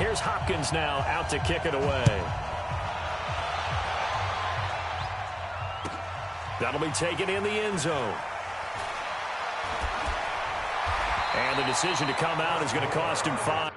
Here's Hopkins now out to kick it away. That'll be taken in the end zone. And the decision to come out is going to cost him 5.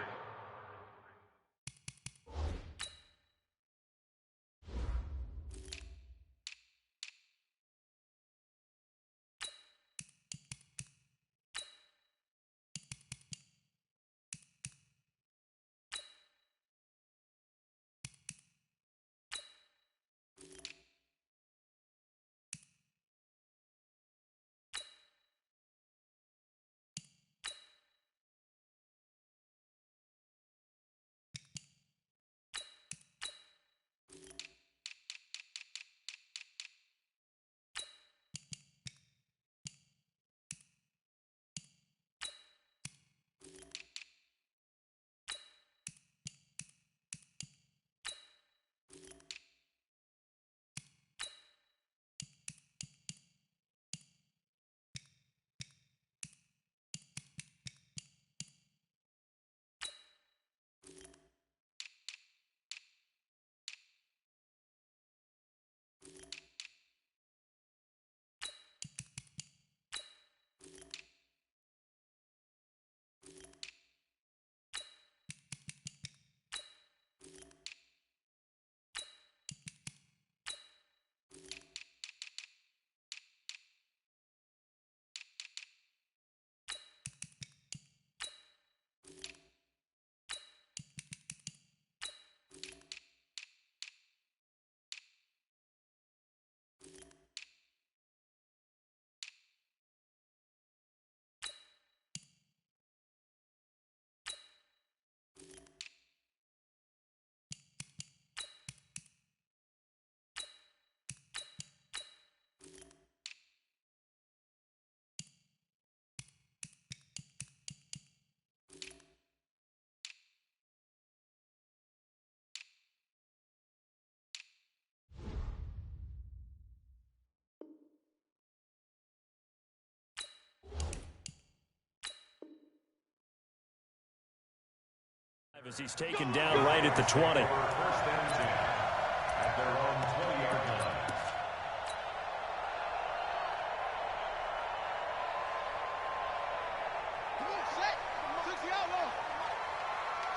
As he's taken down right at the 20.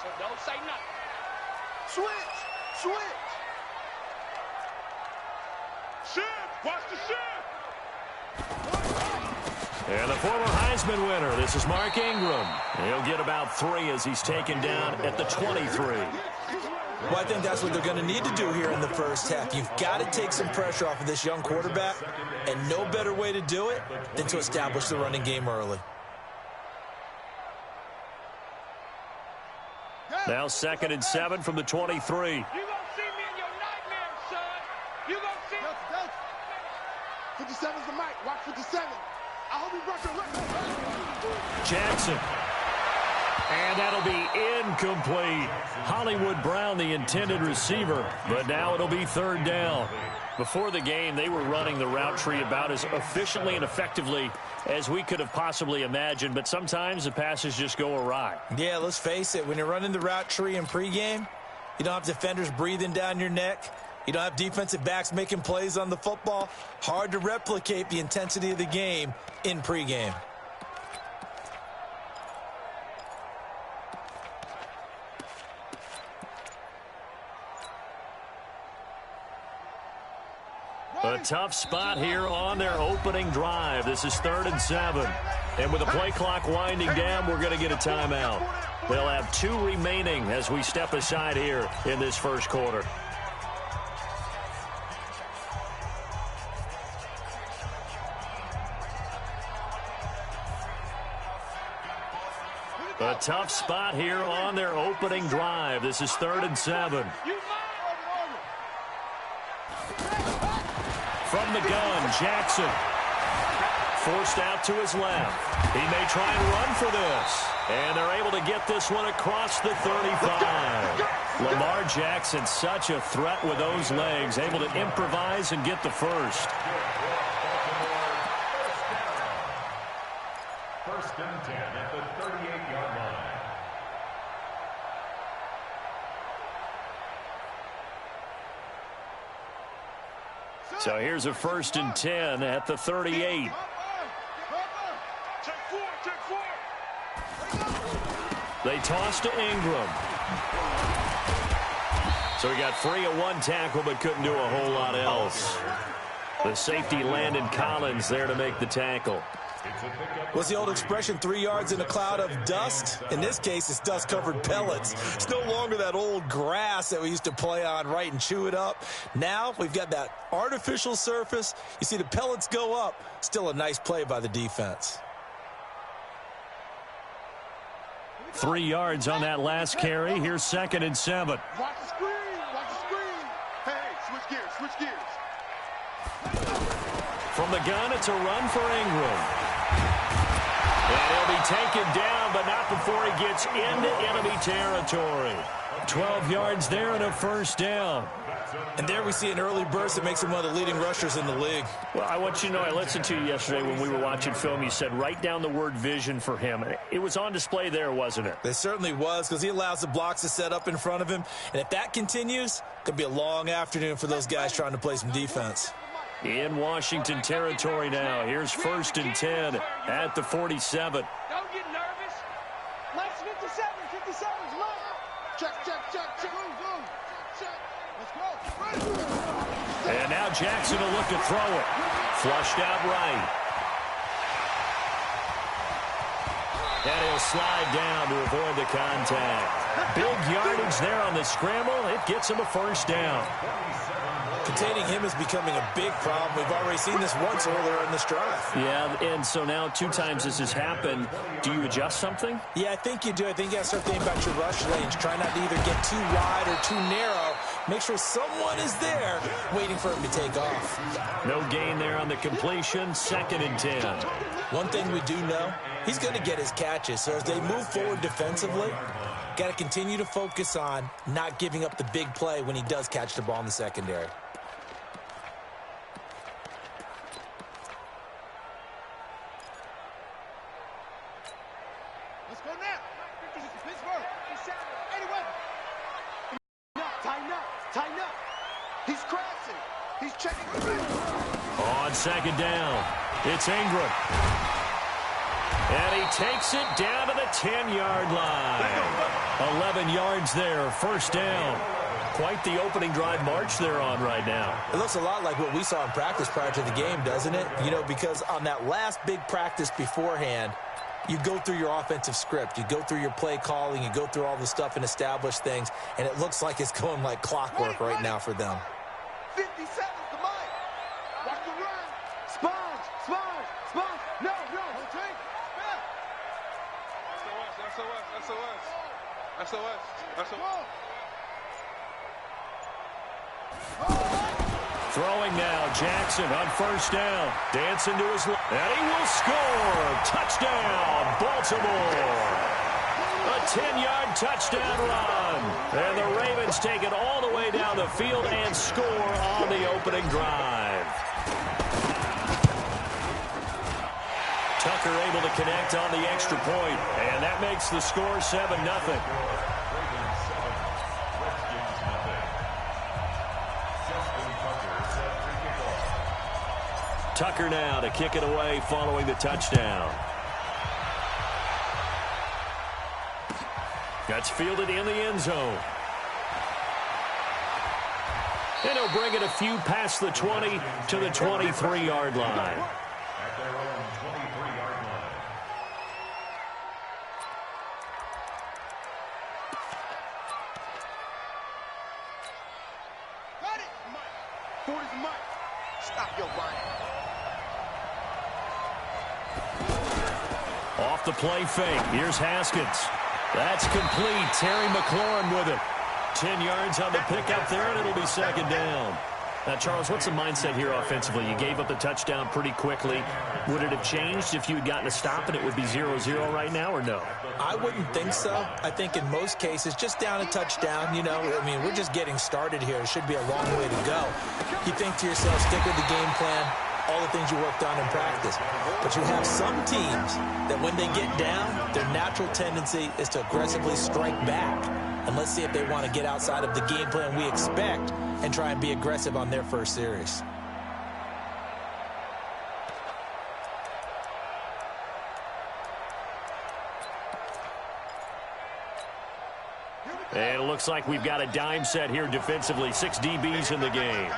So don't say nothing. Switch. Shift. Watch the shift. And the former Heisman winner, this is Mark Ingram. He'll get about 3 as he's taken down at the 23. Well, I think that's what they're going to need to do here in the first half. You've got to take some pressure off of this young quarterback, and no better way to do it than to establish the running game early. Now 2nd and 7 from the 23. You gonna see me in your nightmares, son. You gonna see me. 57's the mic. Watch 57. I hope he brought your record. Jackson. And that'll be incomplete. Hollywood Brown, the intended receiver, but now it'll be 3rd down. Before the game, they were running the route tree about as efficiently and effectively as we could have possibly imagined, but sometimes the passes just go awry. Yeah, let's face it. When you're running the route tree in pregame, you don't have defenders breathing down your neck. You don't have defensive backs making plays on the football. Hard to replicate the intensity of the game in pregame. A tough spot here on their opening drive. This is 3rd and 7. And with the play clock winding down, we're going to get a timeout. They'll have 2 remaining as we step aside here in this first quarter. A tough spot here on their opening drive. This is 3rd and 7. From the gun, Jackson. Forced out to his left. He may try and run for this. And they're able to get this one across the 35. Lamar Jackson, such a threat with those legs, able to improvise and get the first. First and 10 at the 38-yard line. So here's a 1st and 10 at the 38. They toss to Ingram. So he got free of one tackle but couldn't do a whole lot else. The safety Landon Collins there to make the tackle. What's the old expression, 3 yards in a cloud of dust? In this case, it's dust-covered pellets. It's no longer that old grass that we used to play on, right, and chew it up. Now we've got that artificial surface. You see the pellets go up. Still a nice play by the defense. 3 yards on that last carry. Here's 2nd and 7. Watch the screen. Watch the screen. Hey, switch gears. Switch gears. From the gun, it's a run for Ingram. And he'll be taken down, but not before he gets into enemy territory. 12 yards there and a 1st down. And there we see an early burst that makes him one of the leading rushers in the league. Well, I want you to know, I listened to you yesterday when we were watching film. You said write down the word vision for him. It was on display there, wasn't it? It certainly was, because he allows the blocks to set up in front of him. And if that continues, it could be a long afternoon for those guys trying to play some defense. In Washington territory now. Here's 1st and 10 at the 47. Don't get nervous. Mike's 57. 57's Mike. Check. Go. Check. Let's go. And now Jackson will look to throw it. Flushed out right. And he'll slide down to avoid the contact. Big yardage there on the scramble. It gets him a 1st down. Containing him is becoming a big problem. We've already seen this once earlier in this drive. Yeah, and so now 2 times this has happened. Do you adjust something? Yeah, I think you do. I think you got to start thinking about your rush lanes. Try not to either get too wide or too narrow. Make sure someone is there waiting for him to take off. No gain there on the completion. 2nd and 10. One thing we do know, he's going to get his catches. So as they move forward defensively, got to continue to focus on not giving up the big play when he does catch the ball in the secondary. Let's go now. Pittsburgh. Anyway. Tighten up. He's crashing. He's checking. On 2nd down, it's Ingram. And he takes it down to the 10-yard line. 11 yards there, 1st down. Quite the opening drive march they're on right now. It looks a lot like what we saw in practice prior to the game, doesn't it? You know, because on that last big practice beforehand, you go through your offensive script. You go through your play calling. You go through all the stuff and establish things. And it looks like it's going like clockwork right now for them. 57's the mic. Watch the run. Sponge. No. Take. SOS. Throwing now, Jackson on 1st down. Dancing to his left. And he will score. Touchdown, Baltimore. A 10-yard touchdown run. And the Ravens take it all the way down the field and score on the opening drive. Tucker able to connect on the extra point. And that makes the score 7-0. Tucker now to kick it away following the touchdown. That's fielded in the end zone. And he'll bring it a few past the 20 to the 23-yard line. Got it. 40's the mic. Stop your whining. Off the play fake. Here's Haskins. That's complete. Terry McLaurin with it. 10 yards on the pickup there, and it'll be 2nd down. Now, Charles, what's the mindset here offensively? You gave up the touchdown pretty quickly. Would it have changed if you had gotten a stop and it would be 0-0 right now, or no? I wouldn't think so. I think in most cases, just down a touchdown, you know, I mean, we're just getting started here. It should be a long way to go. You think to yourself, stick with the game plan, all the things you worked on in practice. But you have some teams that when they get down, their natural tendency is to aggressively strike back. And let's see if they want to get outside of the game plan we expect and try and be aggressive on their first series. And it looks like we've got a dime set here defensively. 6 DBs in the game.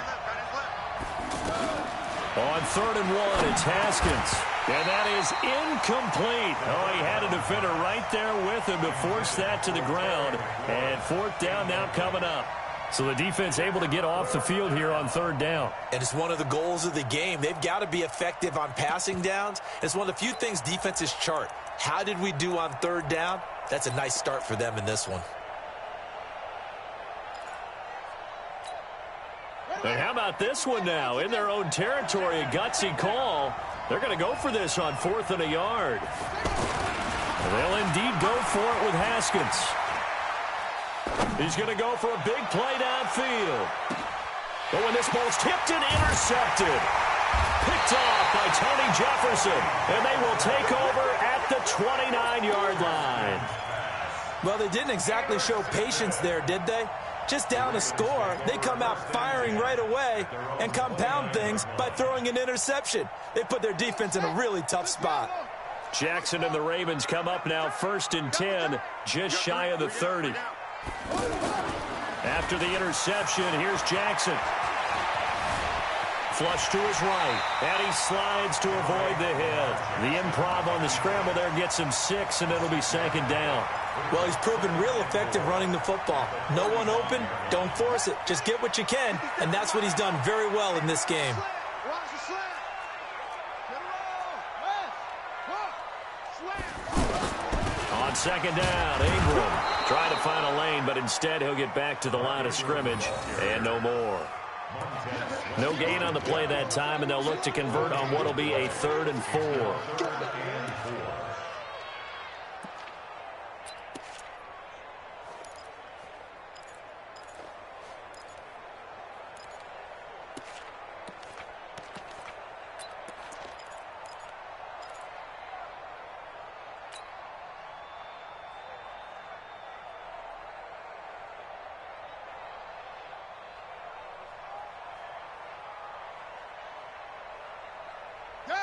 On 3rd and 1, it's Haskins. And that is incomplete. Oh, he had a defender right there with him to force that to the ground. And 4th down now coming up. So the defense able to get off the field here on 3rd down. And it's one of the goals of the game. They've got to be effective on passing downs. It's one of the few things defenses chart. How did we do on 3rd down? That's a nice start for them in this one. And how about this one now? In their own territory, a gutsy call. They're going to go for this on 4th and a yard. They'll indeed go for it with Haskins. He's going to go for a big play downfield. But when this ball's tipped and intercepted, picked off by Tony Jefferson, and they will take over at the 29-yard line. Well, they didn't exactly show patience there, did they? Just down a score, they come out firing right away and compound things by throwing an interception. They put their defense in a really tough spot. Jackson and the Ravens come up now 1st and 10, just shy of the 30. After the interception, here's Jackson. Flush to his right, and he slides to avoid the hit. The improv on the scramble there gets him 6, and it'll be 2nd down. Well, he's proven real effective running the football. No one open, don't force it. Just get what you can, and that's what he's done very well in this game. On 2nd down, Ingram trying to find a lane, but instead he'll get back to the line of scrimmage, and no more. No gain on the play that time, and they'll look to convert on what will be a 3rd and 4.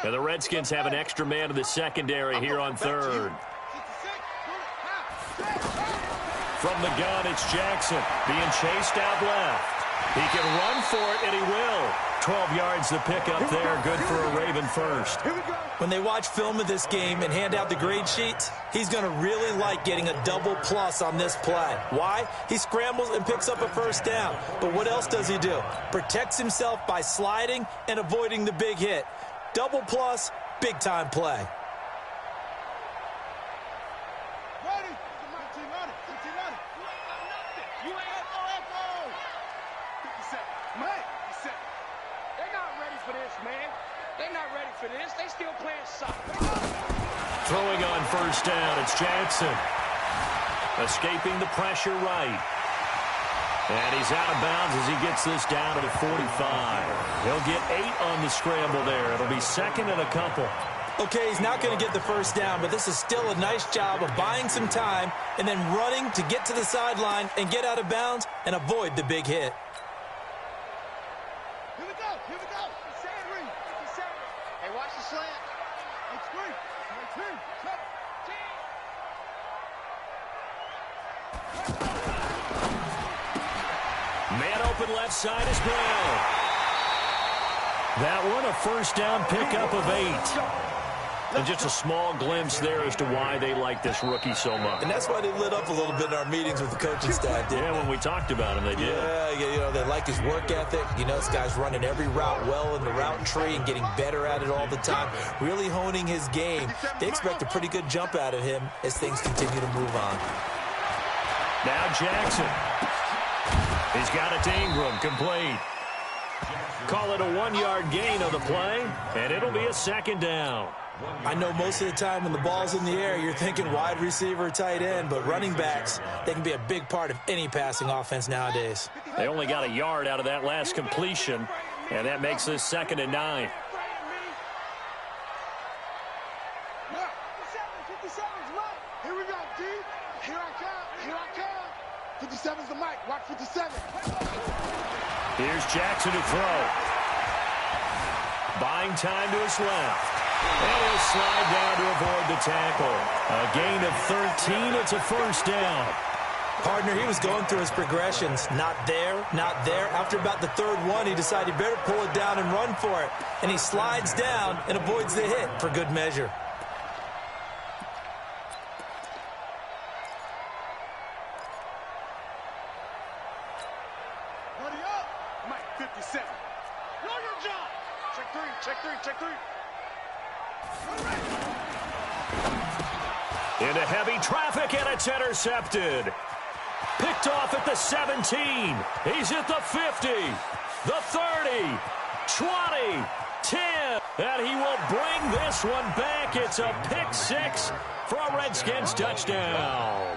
Now the Redskins have an extra man in the secondary here on 3rd. From the gun, it's Jackson being chased out left. He can run for it, and he will. 12 yards to pick up there. Good for a Raven first. When they watch film of this game and hand out the grade sheets, he's going to really like getting a double plus on this play. Why? He scrambles and picks up a 1st down. But what else does he do? Protects himself by sliding and avoiding the big hit. Double plus, big-time play. They still playing soccer. Throwing on 1st down, it's Jackson. Escaping the pressure right. And he's out of bounds as he gets this down to the 45. He'll get 8 on the scramble there. It'll be 2nd and a couple. Okay, he's not going to get the 1st down, but this is still a nice job of buying some time and then running to get to the sideline and get out of bounds and avoid the big hit. Here we go. Hey, watch the slant. It's 3. 2, 7, 10. Man open left side is Brown. That one a 1st down pickup of 8. And just a small glimpse there as to why they like this rookie so much. And that's why they lit up a little bit in our meetings with the coaching staff, didn't they? When we talked about him, they did. Yeah, they like his work ethic. This guy's running every route well in the route tree and getting better at it all the time, really honing his game. They expect a pretty good jump out of him as things continue to move on. Now Jackson. He's got it to Ingram, complete. Call it a 1-yard gain on the play, and it'll be a 2nd down. I know most of the time when the ball's in the air, you're thinking wide receiver, tight end, but running backs, they can be a big part of any passing offense nowadays. They only got a yard out of that last completion, and that makes this 2nd and 9. 57's the mic. Watch 57. Here's Jackson to throw. Buying time to his left. And he'll slide down to avoid the tackle. A gain of 13. It's a 1st down. Partner, he was going through his progressions. Not there, not there. After about the third one, he decided he better pull it down and run for it. And he slides down and avoids the hit for good measure. Buddy up. Mike 57. Know your job. Check three, check three, check three. Into heavy traffic, and it's intercepted. Picked off at the 17. He's at the 50, the 30, 20, 10. And he will bring this one back. It's a pick six for a Redskins touchdown.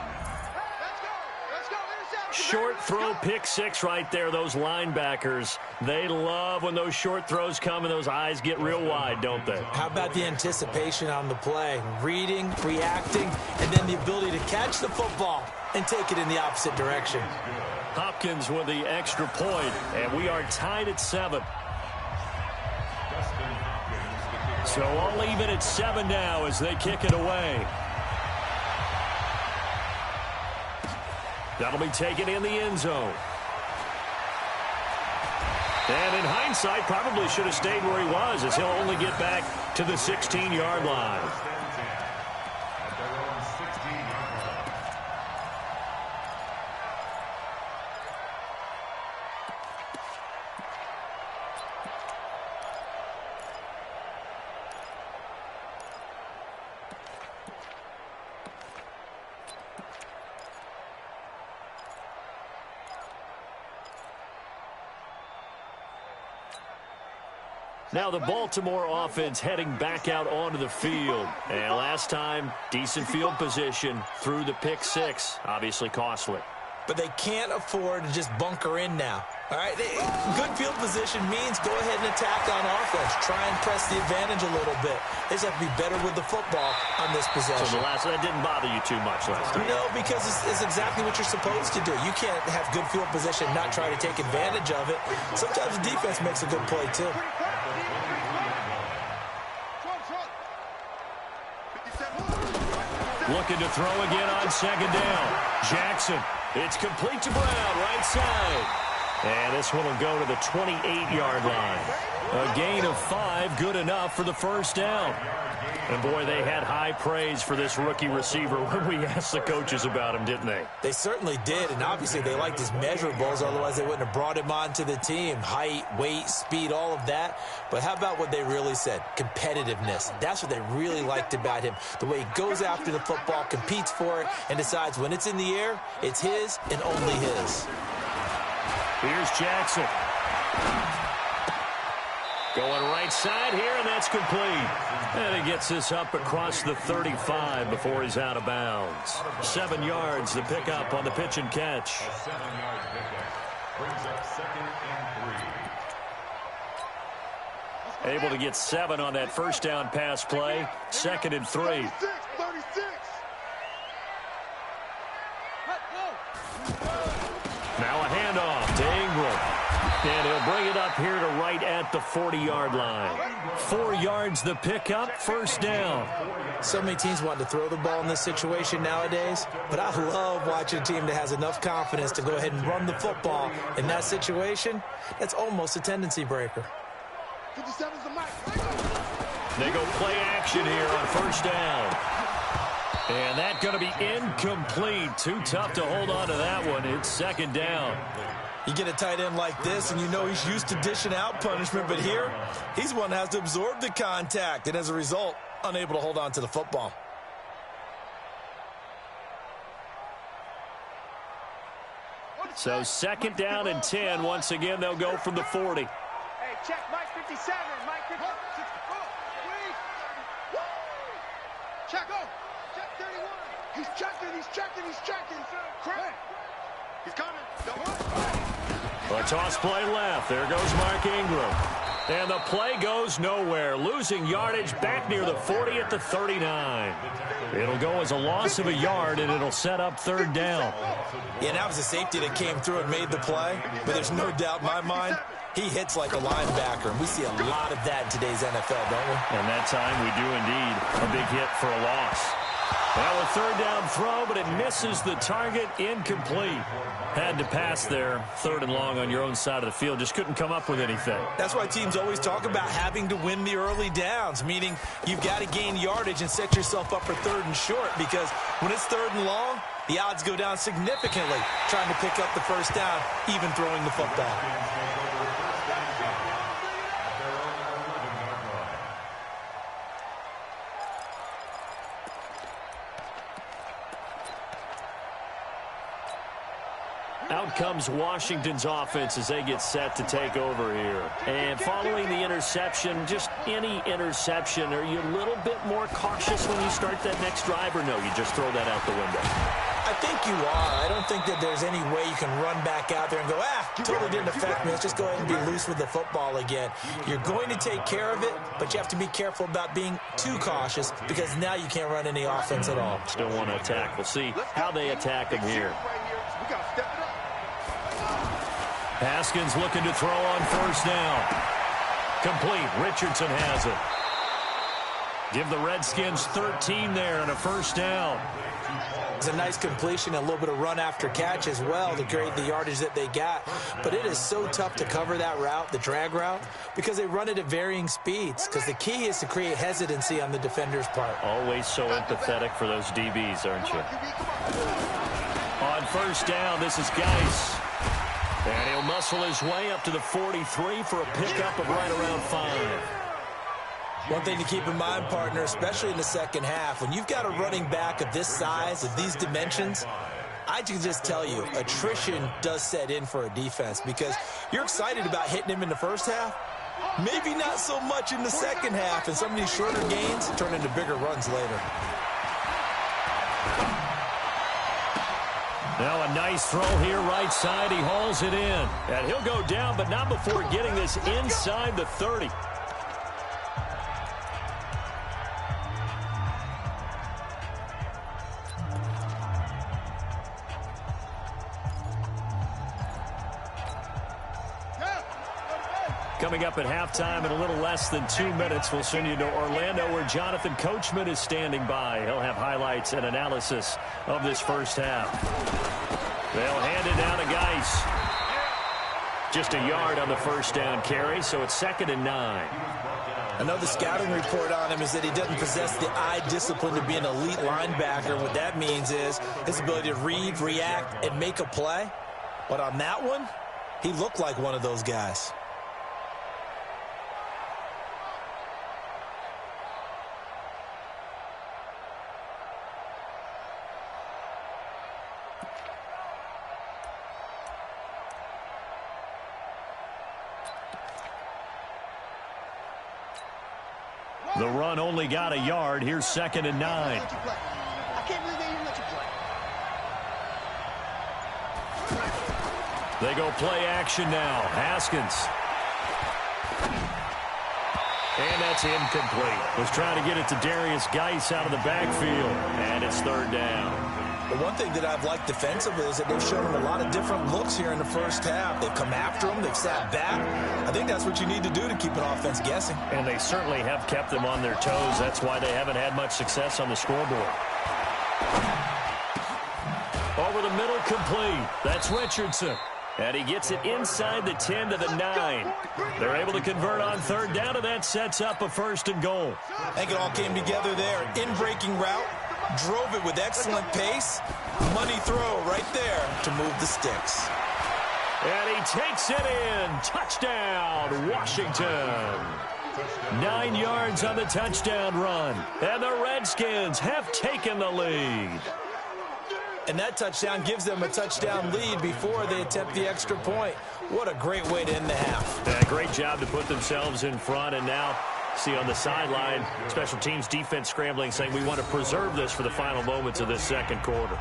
Short throw pick six right there. Those linebackers, they love when those short throws come and those eyes get real wide, don't they? How about the anticipation on the play? Reading, reacting, and then the ability to catch the football and take it in the opposite direction. Hopkins with the extra point, and we are tied at 7. So all even at 7 now as they kick it away. That'll be taken in the end zone. And in hindsight, probably should have stayed where he was, as he'll only get back to the 16-yard line. Now the Baltimore offense heading back out onto the field. And last time, decent field position through the pick six. Obviously costly. But they can't afford to just bunker in now. All right, good field position means go ahead and attack on offense. Try and press the advantage a little bit. They just have to be better with the football on this possession. So that didn't bother you too much last time? No, because it's exactly what you're supposed to do. You can't have good field position and not try to take advantage of it. Sometimes the defense makes a good play, too. Looking to throw again on second down. Jackson. It's complete to Brown, right side. And this one will go to the 28-yard line. A gain of 5, good enough for the first down. And, boy, they had high praise for this rookie receiver when we asked the coaches about him, didn't they? They certainly did, and obviously they liked his measurables. Otherwise, they wouldn't have brought him onto the team. Height, weight, speed, all of that. But how about what they really said? Competitiveness. That's what they really liked about him. The way he goes after the football, competes for it, and decides when it's in the air, it's his and only his. Here's Jackson. Going right side here, and that's complete. And he gets this up across the 35 before he's out of bounds. 7 yards, the pickup on the pitch and catch. A 7-yard pickup brings up 2nd and 3. Able to get 7 on that first down pass play. 2nd and 3. 36. Now a handoff to Ingram. And he'll bring it up here to right at the 40-yard line. 4 yards the pickup, first down. So many teams want to throw the ball in this situation nowadays, but I love watching a team that has enough confidence to go ahead and run the football. In that situation, that's almost a tendency breaker. 57's the mic. They go play action here on first down. And that's going to be incomplete. Too tough to hold on to that one. It's 2nd down. You get a tight end like this, and you know he's used to dishing out punishment, but here, he's one that has to absorb the contact, and as a result, unable to hold on to the football. So 2nd down and 10. Once again, they'll go from the 40. Hey, check Mike 57. Mike 57. Check go. Check 31. He's checking. Craig. He's coming. A toss play left. There goes Mark Ingram. And the play goes nowhere. Losing yardage back near the 40 at the 39. It'll go as a loss of a yard, and it'll set up 3rd down. Yeah, that was a safety that came through and made the play. But there's no doubt in my mind, he hits like a linebacker. And we see a lot of that in today's NFL, don't we? And that time we do indeed. A big hit for a loss. Now a third down throw, but it misses the target. Incomplete. Had to pass there. Third and long on your own side of the field. Just couldn't come up with anything. That's why teams always talk about having to win the early downs, meaning you've got to gain yardage and set yourself up for third and short, because when it's third and long, the odds go down significantly trying to pick up the first down, even throwing the football. Out comes Washington's offense as they get set to take over here. And following the interception, just any interception, are you a little bit more cautious when you start that next drive, or no, you just throw that out the window? I think you are. I don't think that there's any way you can run back out there and go, totally didn't affect me. Let's just go ahead and be loose with the football again. You're going to take care of it, but you have to be careful about being too cautious, because now you can't run any offense at all. Still want to attack. We'll see how they attack him here. We got to step it up. Haskins looking to throw on first down. Complete. Richardson has it. Give the Redskins 13 there and a first down. It's a nice completion, a little bit of run after catch as well to create the yardage that they got. But it is so tough to cover that route, the drag route, because they run it at varying speeds. Because the key is to create hesitancy on the defender's part. Always so empathetic for those DBs, aren't you? On first down, this is Geis. And he'll muscle his way up to the 43 for a pickup of right around 5. One thing to keep in mind, partner, especially in the second half, when you've got a running back of this size, of these dimensions, I can just tell you, attrition does set in for a defense, because you're excited about hitting him in the first half, maybe not so much in the second half, and some of these shorter gains turn into bigger runs later. Now a nice throw here, right side. He hauls it in. And he'll go down, but not before getting this inside the 30. Coming up at halftime in a little less than 2 minutes, we'll send you to Orlando, where Jonathan Coachman is standing by. He'll have highlights and analysis of this first half. They'll hand it down to Geis. Just a yard on the first down carry, so it's 2nd and 9. Another scouting report on him is that he doesn't possess the eye discipline to be an elite linebacker. What that means is his ability to read, react, and make a play. But on that one, he looked like one of those guys. The run only got a yard. Here's 2nd and 9. I can't believe they didn't let you play. They go play action now. Haskins. And that's incomplete. Was trying to get it to Darius Geis out of the backfield. And it's 3rd down. The one thing that I've liked defensively is that they've shown him a lot of different looks here in the first half. They've come after him. They've sat back. I think that's what you need to do to keep an offense guessing. And they certainly have kept them on their toes. That's why they haven't had much success on the scoreboard. Over the middle, complete. That's Richardson. And he gets it inside the 10 to the 9. They're able to convert on 3rd down, and that sets up a 1st and goal. I think it all came together there. In-breaking route. Drove it with excellent pace. Money throw right there to move the sticks. And he takes it in. Touchdown, Washington. 9 yards on the touchdown run. And the Redskins have taken the lead. And that touchdown gives them a touchdown lead before they attempt the extra point. What a great way to end the half. Yeah, great job to put themselves in front, and now see on the sideline, special teams defense scrambling, saying we want to preserve this for the final moments of this second quarter.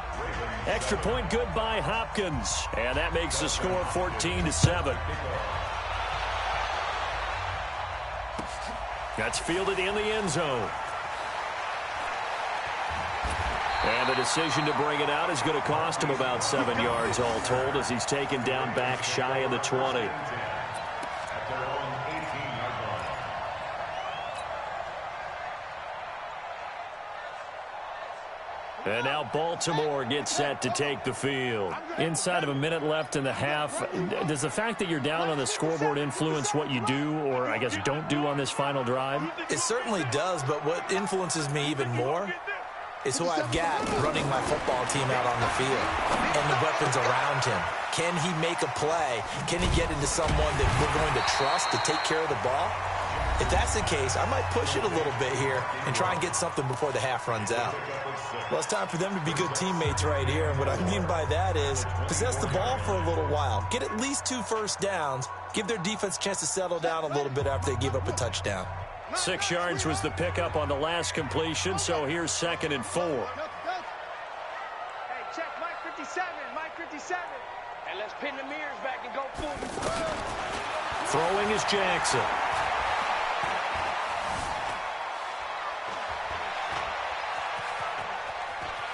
Extra point good by Hopkins, and that makes the score 14-7. That's fielded in the end zone. And the decision to bring it out is going to cost him about 7 yards all told, as he's taken down back shy of the 20. And now Baltimore gets set to take the field. Inside of a minute left in the half, does the fact that you're down on the scoreboard influence what you do, or I guess don't do on this final drive? It certainly does, but what influences me even more is who I've got running my football team out on the field and the weapons around him. Can he make a play? Can he get into someone that we're going to trust to take care of the ball? If that's the case, I might push it a little bit here and try and get something before the half runs out. Well, it's time for them to be good teammates right here. And what I mean by that is possess the ball for a little while. Get at least 2 first downs. Give their defense a chance to settle down a little bit after they give up a touchdown. 6 yards was the pickup on the last completion, so here's 2nd and 4. Hey, check Mike 57, Mike 57. And let's pin the mirrors back and go full. Throwing is Jackson.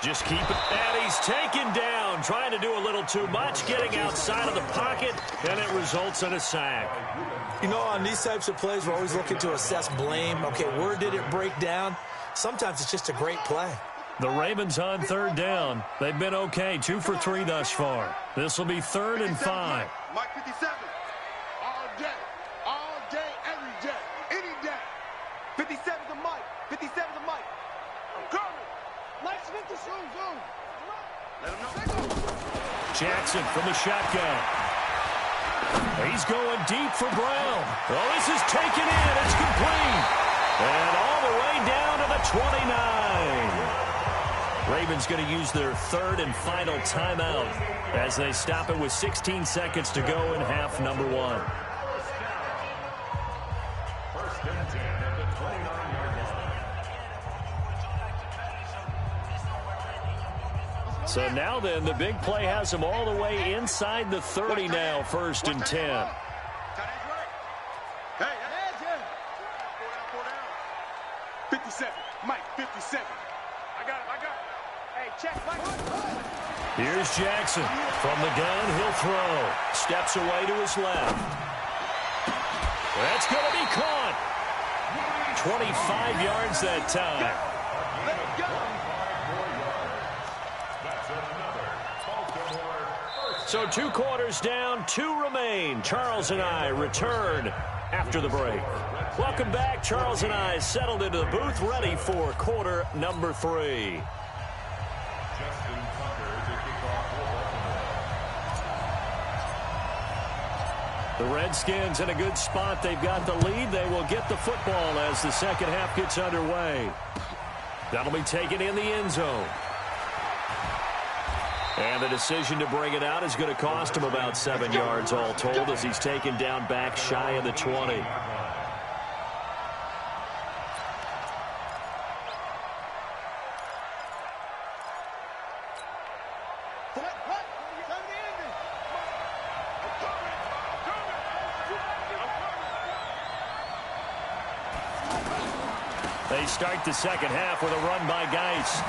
Just keep it. And he's taken down, trying to do a little too much, getting outside of the pocket, and it results in a sack. You know, on these types of plays, we're always looking to assess blame. Okay, where did it break down? Sometimes it's just a great play. The Ravens on 3rd down. They've been okay, 2 for 3 thus far. This will be 3rd and 5. Mike 57. All day, every day, any day. 57's a Mike. 57's a Mike. I'm coming. Mike's 50 zoom. Let him know. Jackson from the shotgun. He's going deep for Brown. Oh, this is taken in. It's complete. And all the way down to the 29. Ravens going to use their 3rd and final timeout as they stop it with 16 seconds to go in half number 1. First and 10 at the 29-yard line. So now then, the big play has them all the way inside the 30 now, 1st and 10. Hey. 57. Mike, 57. I got him. Hey, check, Mike. Here's Jackson. From the gun, he'll throw. Steps away to his left. That's going to be caught. 25 yards that time. Let's go. So 2 quarters down, 2 remain. Charles and I return after the break. Welcome back. Charles and I settled into the booth, ready for quarter number 3. The Redskins in a good spot. They've got the lead. They will get the football as the second half gets underway. That'll be taken in the end zone. And the decision to bring it out is going to cost him about 7 yards all told as he's taken down back shy of the 20. They start the second half with a run by Geis.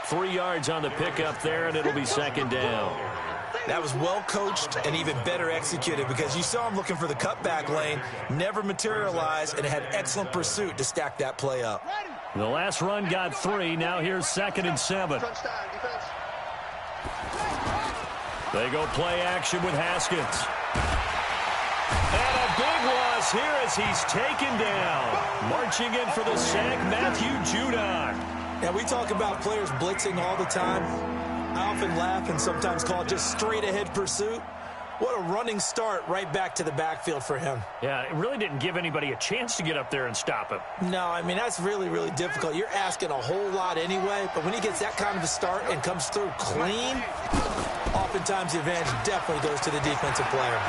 3 yards on the pickup there, and it'll be second down. That was well coached and even better executed because you saw him looking for the cutback lane, never materialized, and had excellent pursuit to stack that play up. The last run got 3. Now here's 2nd and 7. They go play action with Haskins. And a big loss here as he's taken down. Marching in for the sack, Matthew Judon. Now, we talk about players blitzing all the time. I often laugh and sometimes call it just straight-ahead pursuit. What a running start right back to the backfield for him. Yeah, it really didn't give anybody a chance to get up there and stop him. No, I mean, that's really, really difficult. You're asking a whole lot anyway, but when he gets that kind of a start and comes through clean, oftentimes the advantage definitely goes to the defensive player.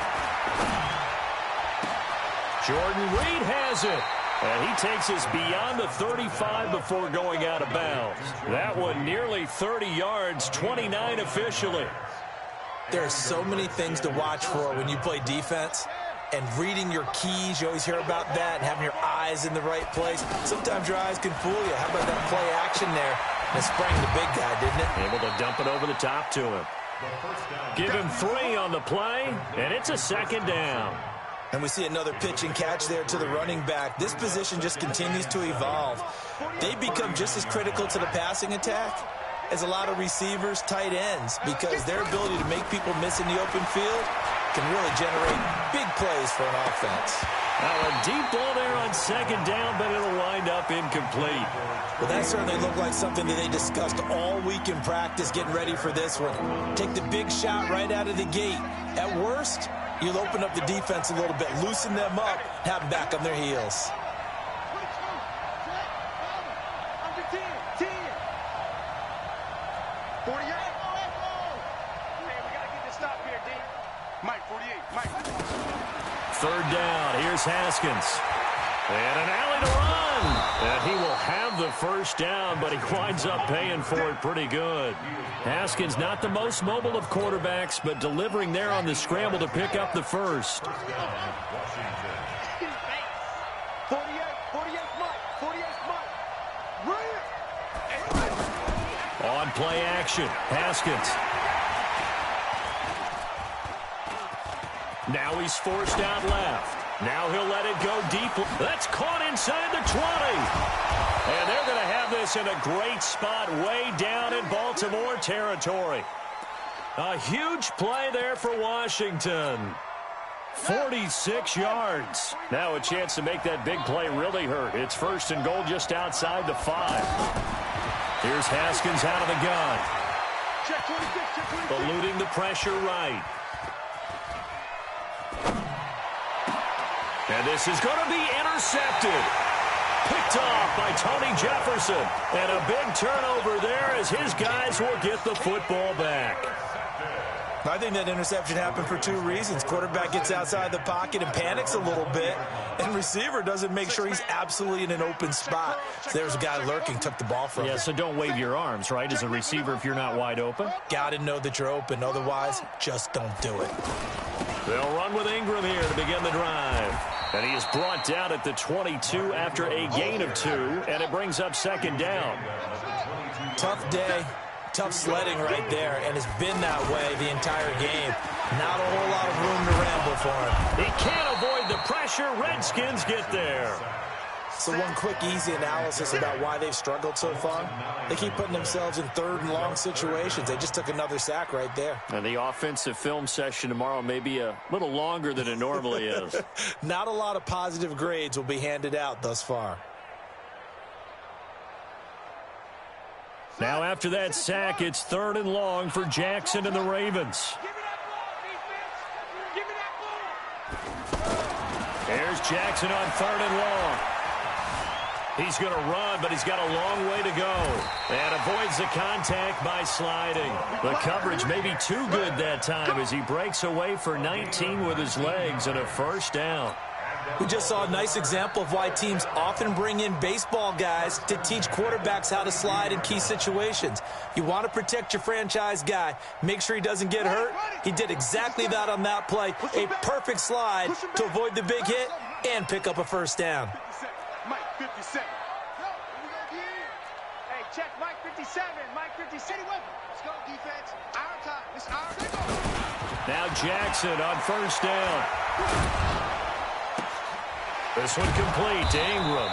Jordan Reed has it. And he takes us beyond the 35 before going out of bounds. That one nearly 30 yards, 29 officially. There are so many things to watch for when you play defense. And reading your keys, you always hear about that, and having your eyes in the right place. Sometimes your eyes can fool you. How about that play action there? And it sprang the big guy, didn't it? Able to dump it over the top to him. Give him 3 on the play, and it's a second down. And we see another pitch and catch there to the running back. This position just continues to evolve. They become just as critical to the passing attack as a lot of receivers, tight ends, because their ability to make people miss in the open field can really generate big plays for an offense. Now a deep ball there on second down, but it'll wind up incomplete. Well, that certainly looked like something that they discussed all week in practice getting ready for this one. Take the big shot right out of the gate. At worst, you'll open up the defense a little bit, loosen them up, have them back on their heels. Third down, here's Haskins. And an alley to run. And he will have the first down, but he winds up paying for it pretty good. Haskins not the most mobile of quarterbacks, but delivering there on the scramble to pick up the first. 48, Mike. On play action, Haskins. Now he's forced out left. Now he'll let it go deep. That's caught inside the 20. And they're going to have this in a great spot way down in Baltimore territory. A huge play there for Washington. 46 yards. Now a chance to make that big play really hurt. It's first and goal just outside the 5. Here's Haskins out of the gun. Eluding the pressure right. And this is going to be intercepted. Picked off by Tony Jefferson. And a big turnover there as his guys will get the football back. I think that interception happened for two reasons. Quarterback gets outside the pocket and panics a little bit, and receiver doesn't make sure he's absolutely in an open spot. So there's a guy lurking, took the ball from him. Yeah, so don't wave your arms, right, as a receiver if you're not wide open? Got to know that you're open. Otherwise, just don't do it. They'll run with Ingram here to begin the drive. And he is brought down at the 22 after a gain of 2, and it brings up second down. Tough day. Tough sledding right there, and it's been that way the entire game. Not a whole lot of room to ramble for him. He can't avoid the pressure. Redskins get there. So one quick, easy analysis about why they've struggled so far. They keep putting themselves in third and long situations. They just took another sack right there. And the offensive film session tomorrow may be a little longer than it normally is. Not a lot of positive grades will be handed out thus far. Now after that sack, it's third and long for Jackson and the Ravens. There's Jackson on third and long. He's going to run, but he's got a long way to go. And avoids the contact by sliding. The coverage may be too good that time as he breaks away for 19 with his legs and a first down. We just saw a nice example of why teams often bring in baseball guys to teach quarterbacks how to slide in key situations. You want to protect your franchise guy. Make sure he doesn't get hurt. He did exactly that on that play. A perfect slide to avoid the big hit and pick up a first down. Mike 57. Hey, check Mike 57. Mike 57. Let's go, defense. Our time. It's our time. Now Jackson on first down. This one complete to Ingram.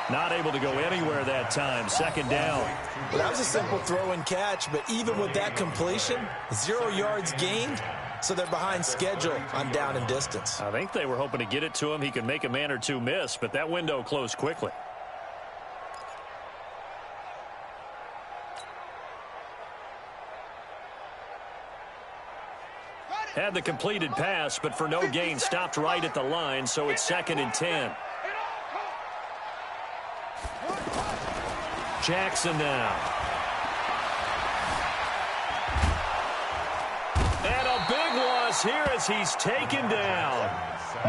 Not able to go anywhere that time. Second down. Well, that was a simple throw and catch, but even with that completion, 0 yards gained, so they're behind schedule on down and distance. I think they were hoping to get it to him. He could make a man or two miss, but that window closed quickly. Had the completed pass, but for no gain, stopped right at the line, so it's second and 10. Jackson now. And a big loss here as he's taken down.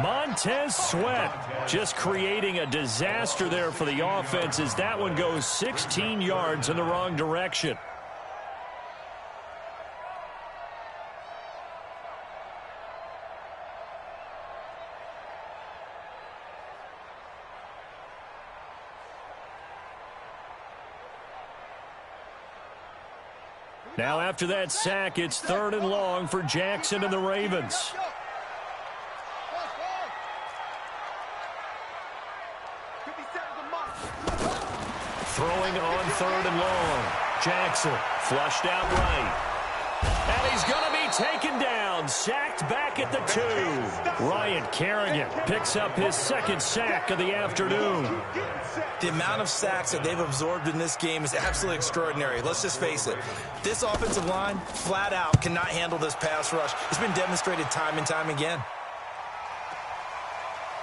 Montez Sweat just creating a disaster there for the offense as that one goes 16 yards in the wrong direction. Now after that sack, it's third and long for Jackson and the Ravens. Throwing on 3rd and long. Jackson flushed out right. And he's going to be taken down. Sacked back at the 2. Ryan Kerrigan picks up his 2nd sack of the afternoon. The amount of sacks that they've absorbed in this game is absolutely extraordinary. Let's just face it. This offensive line, flat out, cannot handle this pass rush. It's been demonstrated time and time again.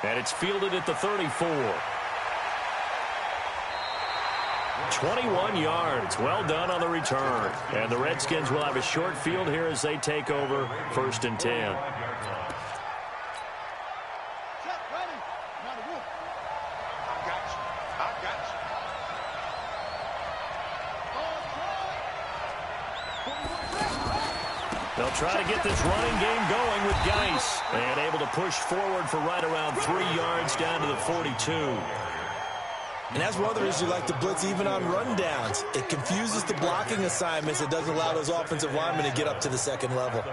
And it's fielded at the 34. 21 yards. Well done on the return. And the Redskins will have a short field here as they take over 1st and 10. They'll try to get this running game going with Geis. And able to push forward for right around 3 yards down to the 42. And that's one of the reasons you like to blitz even on rundowns. It confuses the blocking assignments. It doesn't allow those offensive linemen to get up to the 2nd level.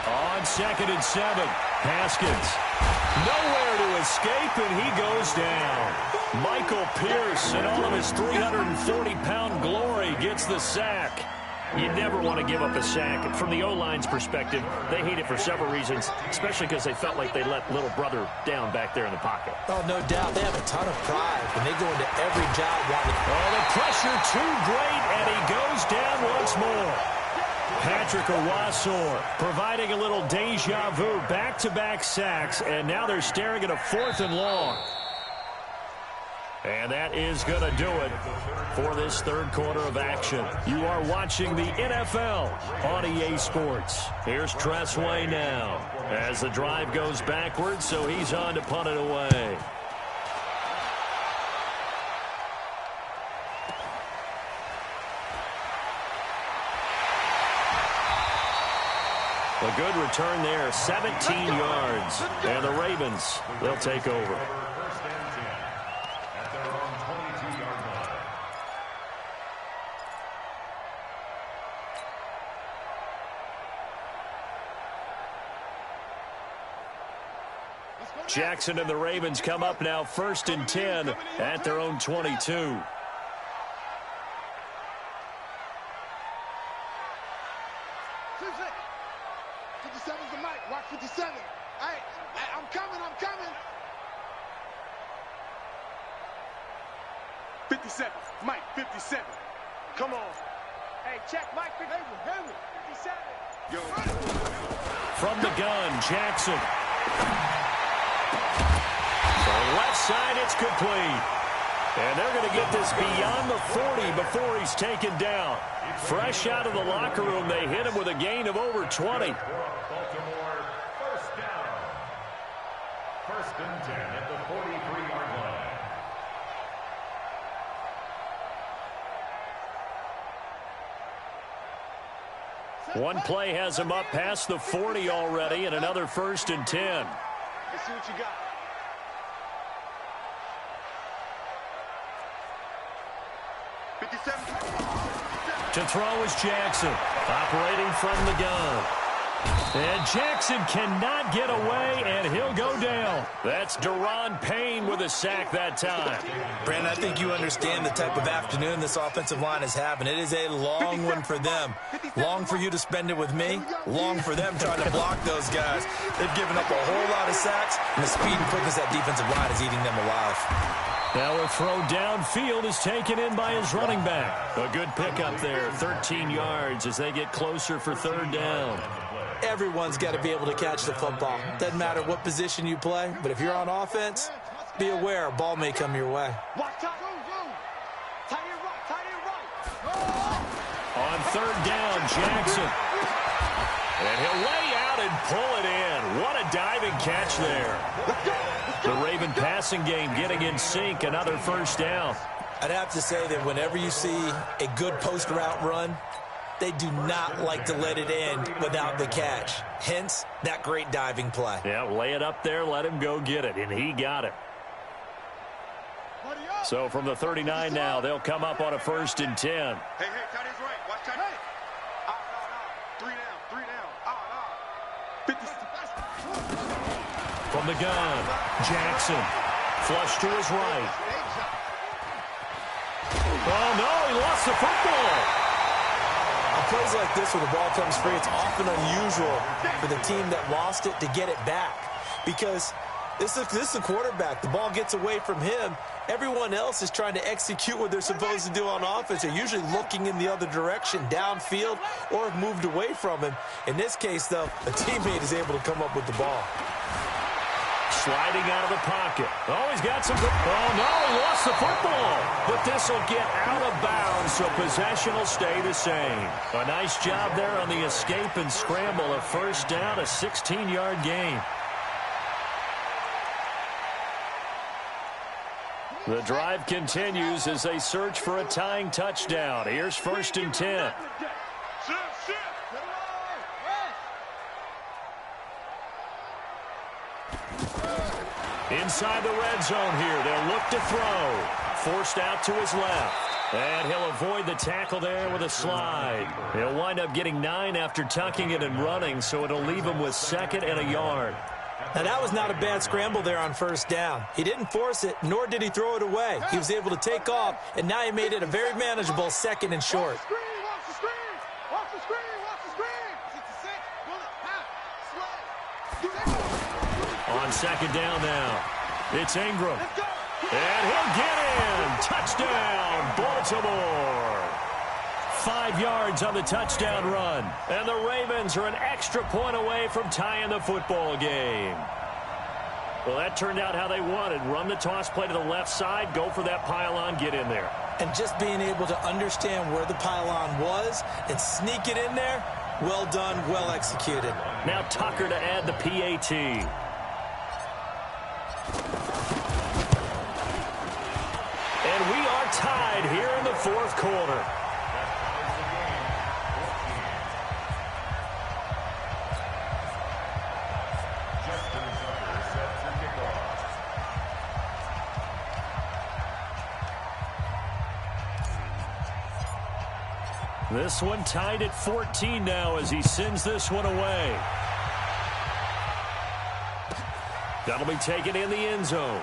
On 2nd and 7, Haskins. Nowhere to escape, and he goes down. Michael Pierce, in all of his 340-pound glory, gets the sack. You never want to give up a sack. From the O-line's perspective, they hate it for several reasons, especially because they felt like they let little brother down back there in the pocket. Oh, no doubt. They have a ton of pride when they go into every job wanting. Oh, the pressure too great, and he goes down once more. Patrick Owasor providing a little deja vu, back-to-back sacks, and now they're staring at a 4th and long. And that is going to do it for this 3rd quarter of action. You are watching the NFL on EA Sports. Here's Tressway now as the drive goes backwards, so he's on to punt it away. A good return there, 17 yards. And the Ravens, they'll take over. Jackson and the Ravens come up now 1st and 10 at their own 22. 57 is the mic. Watch 57. Hey, I'm coming. 57. Mike, 57. Come on. Hey, check Mike. 57. Yo. From the gun, Jackson. Left side, it's complete. And they're going to get this beyond the 40 before he's taken down. Fresh out of the locker room, they hit him with a gain of over 20. Baltimore, 1st down. 1st and 10 at the 43-yard line. One play has him up past the 40 already, and another 1st and 10. Let's see what you got. To throw is Jackson, operating from the gun. And Jackson cannot get away, and he'll go down. That's Deron Payne with a sack that time. Brandon, I think you understand the type of afternoon this offensive line is having. It is a long one for them. Long for you to spend it with me. Long for them trying to block those guys. They've given up a whole lot of sacks, and the speed and quickness that defensive line is eating them alive. Now a throw downfield is taken in by his running back. A good pickup there, 13 yards as they get closer for 3rd down. Everyone's got to be able to catch the football. Doesn't matter what position you play, but if you're on offense, be aware a ball may come your way. On 3rd down, Jackson. And he'll lay out and pull it in. What a diving catch there. The Raven passing game getting in sync, another 1st down. I'd have to say that whenever you see a good post route run, they do not like to let it end without the catch. Hence, that great diving play. Yeah, lay it up there, let him go get it, and he got it. So from the 39 now, they'll come up on a 1st and 10. Hey, tight ends right. Watch tight ends. Three down. 50. From the gun, Jackson Flush to his right. Oh, no, he lost the football. On plays like this where the ball comes free, it's often unusual for the team that lost it to get it back. Because this is a quarterback. The ball gets away from him. Everyone else is trying to execute what they're supposed to do on offense. They're usually looking in the other direction, downfield, or have moved away from him. In this case, though, a teammate is able to come up with the ball. Sliding out of the pocket. Oh, he's got some good. Oh, no, he lost the football. But this will get out of bounds, so possession will stay the same. A nice job there on the escape and scramble. A first down, a 16-yard gain. The drive continues as they search for a tying touchdown. Here's 1st and 10. Inside the red zone here. They'll look to throw. Forced out to his left. And he'll avoid the tackle there with a slide. He'll wind up getting 9 after tucking it and running, so it'll leave him with 2nd and a yard. Now, that was not a bad scramble there on 1st down. He didn't force it, nor did he throw it away. He was able to take off, and now he made it a very manageable 2nd and short. On 2nd down now, it's Ingram. And he'll get in. Touchdown, Baltimore. 5 yards on the touchdown run. And the Ravens are an extra point away from tying the football game. Well, that turned out how they wanted. Run the toss play to the left side, go for that pylon, get in there. And just being able to understand where the pylon was and sneak it in there, well done, well executed. Now Tucker to add the PAT. And we are tied here in the 4th quarter. This one tied at 14 now as he sends this one away. That'll be taken in the end zone.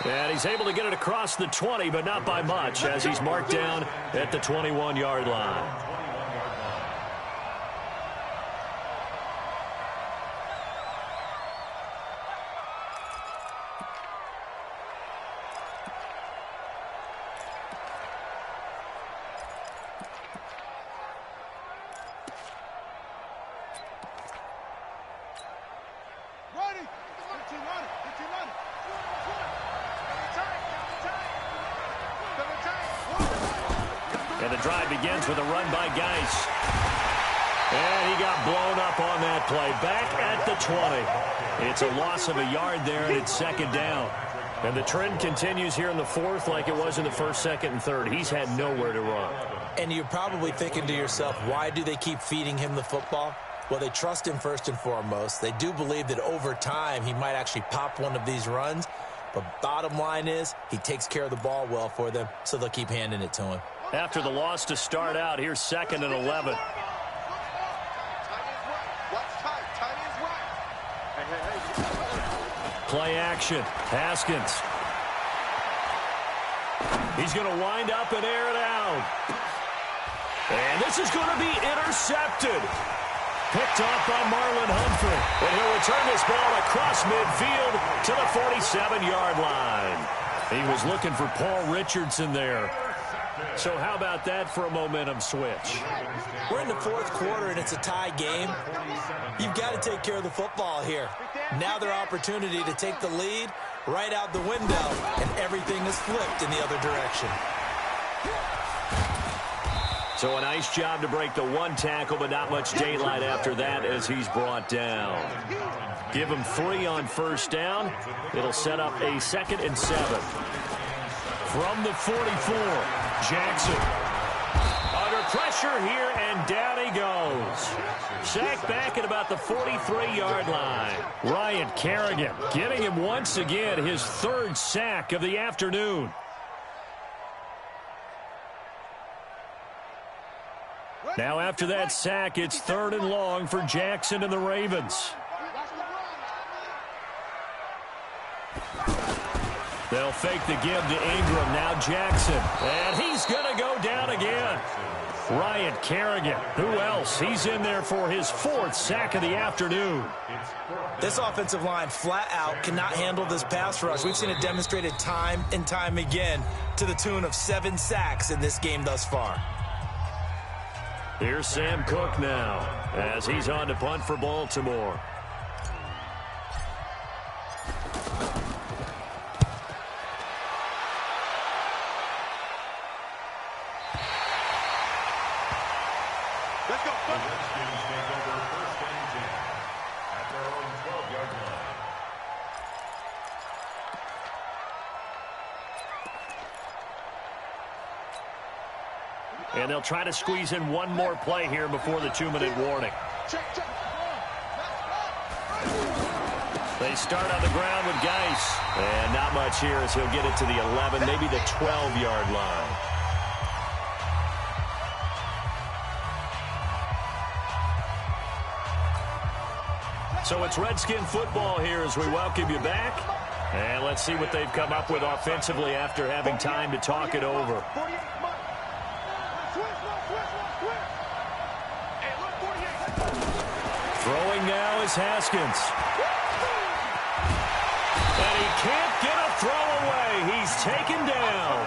And he's able to get it across the 20, but not by much, as he's marked down at the 21-yard line. And the drive begins with a run by Geis. And he got blown up on that play. Back at the 20. It's a loss of a yard there, and it's 2nd down. And the trend continues here in the 4th like it was in the 1st, 2nd, and 3rd. He's had nowhere to run. And you're probably thinking to yourself, why do they keep feeding him the football? Well, they trust him first and foremost. They do believe that over time he might actually pop one of these runs. But bottom line is he takes care of the ball well for them, so they'll keep handing it to him. After the loss to start out, here's 2nd and 11. Play action. Haskins. He's going to wind up and air it out. And this is going to be intercepted. Picked off by Marlon Humphrey. And he'll return this ball across midfield to the 47-yard line. He was looking for Paul Richardson there. So how about that for a momentum switch? We're in the 4th quarter, and it's a tie game. You've got to take care of the football here. Now their opportunity to take the lead right out the window, and everything is flipped in the other direction. So a nice job to break the 1 tackle, but not much daylight after that as he's brought down. Give him 3 on 1st down. It'll set up a 2nd and 7. From the 44, Jackson. Under pressure here, and down he goes. Sacked back at about the 43-yard line. Ryan Kerrigan getting him once again his 3rd sack of the afternoon. Now after that sack, it's 3rd and long for Jackson and the Ravens. They'll fake the give to Ingram. Now Jackson. And he's going to go down again. Ryan Kerrigan. Who else? He's in there for his 4th sack of the afternoon. This offensive line flat out cannot handle this pass rush. We've seen it demonstrated time and time again to the tune of 7 sacks in this game thus far. Here's Sam Cook now as he's on to punt for Baltimore. Let's go. The Redskins take over 1st and 10 at their own 12-yard line. And they'll try to squeeze in one more play here before the 2-minute warning. They start on the ground with Geis. And not much here as he'll get it to the 11, maybe the 12-yard line. So it's Redskin football here as we welcome you back. And let's see what they've come up with offensively after having time to talk it over. Throwing now is Haskins. And he can't get a throw away. He's taken down.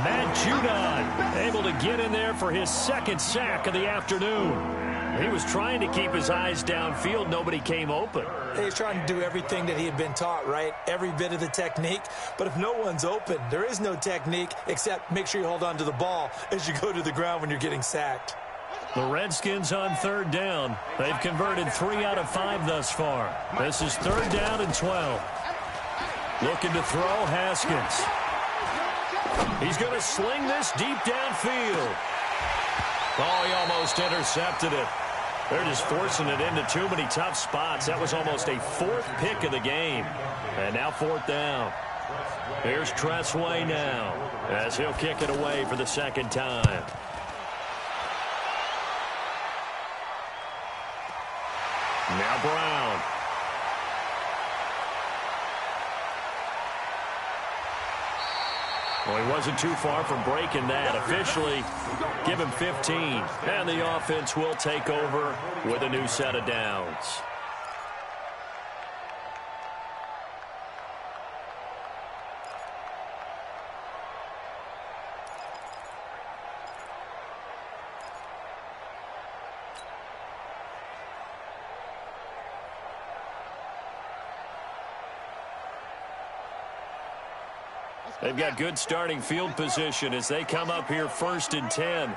Matt Judon able to get in there for his 2nd sack of the afternoon. He was trying to keep his eyes downfield. Nobody came open. He's trying to do everything that he had been taught, right? Every bit of the technique. But if no one's open, there is no technique except make sure you hold on to the ball as you go to the ground when you're getting sacked. The Redskins on 3rd down. They've converted 3 out of 5 thus far. This is 3rd down and 12. Looking to throw, Haskins. He's going to sling this deep downfield. Oh, he almost intercepted it. They're just forcing it into too many tough spots. That was almost a 4th pick of the game. And now 4th down. Here's Tressway now as he'll kick it away for the 2nd time. Now Brown. Well, he wasn't too far from breaking that. Officially, give him 15. And the offense will take over with a new set of downs. They've got good starting field position as they come up here 1st and 10.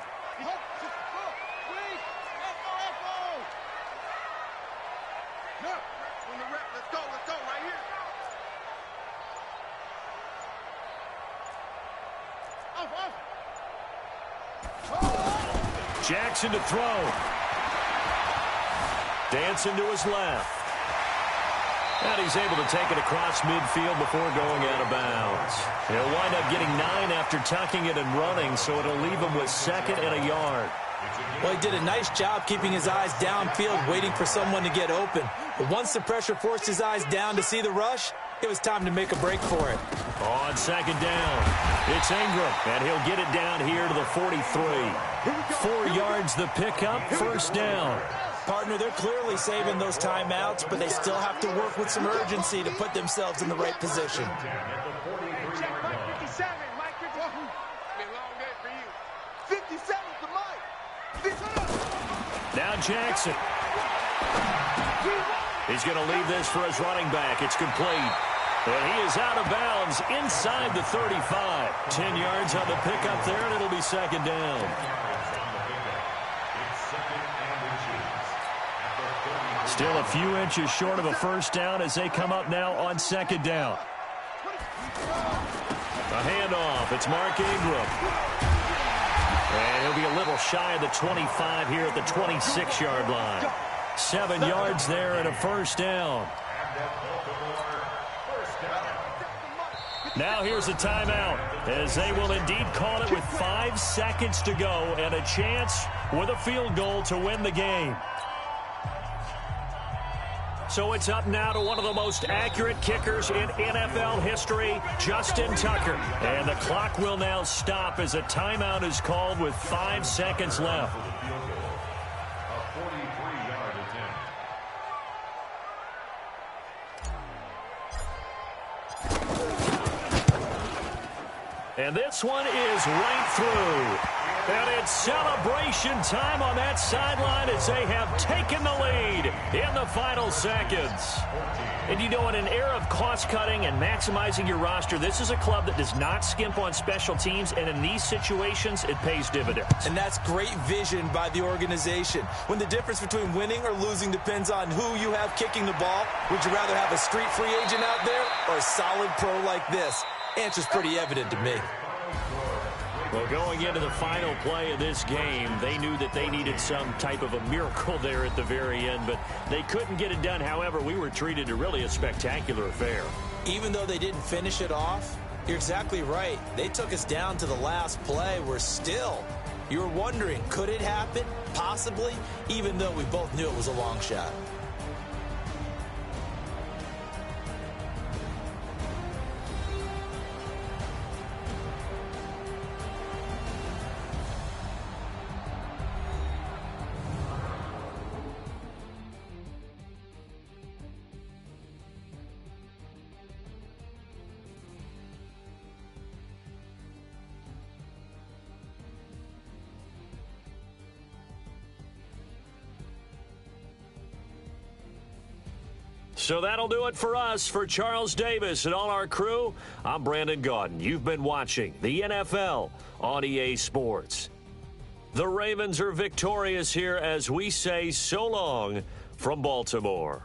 Jackson to throw. Dancing to his left. And he's able to take it across midfield before going out of bounds. He'll wind up getting 9 after tucking it and running, so it'll leave him with 2nd and a yard. Well, he did a nice job keeping his eyes downfield, waiting for someone to get open. But once the pressure forced his eyes down to see the rush, it was time to make a break for it. On 2nd down, it's Ingram, and he'll get it down here to the 43. 4 yards the pickup, 1st down. Partner, they're clearly saving those timeouts, but they still have to work with some urgency to put themselves in the right position. Now Jackson. He's going to leave this for his running back. It's complete. And he is out of bounds inside the 35. 10 yards on the pickup there, and it'll be 2nd down. Still a few inches short of a 1st down as they come up now on 2nd down. A handoff. It's Mark Ingram. And he'll be a little shy of the 25 here at the 26-yard line. 7 yards there and a 1st down. Now here's a timeout as they will indeed call it with 5 seconds to go and a chance with a field goal to win the game. So it's up now to one of the most accurate kickers in NFL history, Justin Tucker. And the clock will now stop as a timeout is called with 5 seconds left. A 43-yard attempt. And this one is right through. And it's celebration time on that sideline as they have taken the lead in the final seconds. And you know, in an era of cost-cutting and maximizing your roster, this is a club that does not skimp on special teams, and in these situations, it pays dividends. And that's great vision by the organization. When the difference between winning or losing depends on who you have kicking the ball, would you rather have a street free agent out there or a solid pro like this? Answer's pretty evident to me. Well, going into the final play of this game, they knew that they needed some type of a miracle there at the very end, but they couldn't get it done. However, we were treated to really a spectacular affair. Even though they didn't finish it off, you're exactly right. They took us down to the last play. We're still, you were wondering, could it happen? Possibly, even though we both knew it was a long shot. So that'll do it for us. For Charles Davis and all our crew, I'm Brandon Gaudin. You've been watching the NFL on EA Sports. The Ravens are victorious here as we say so long from Baltimore.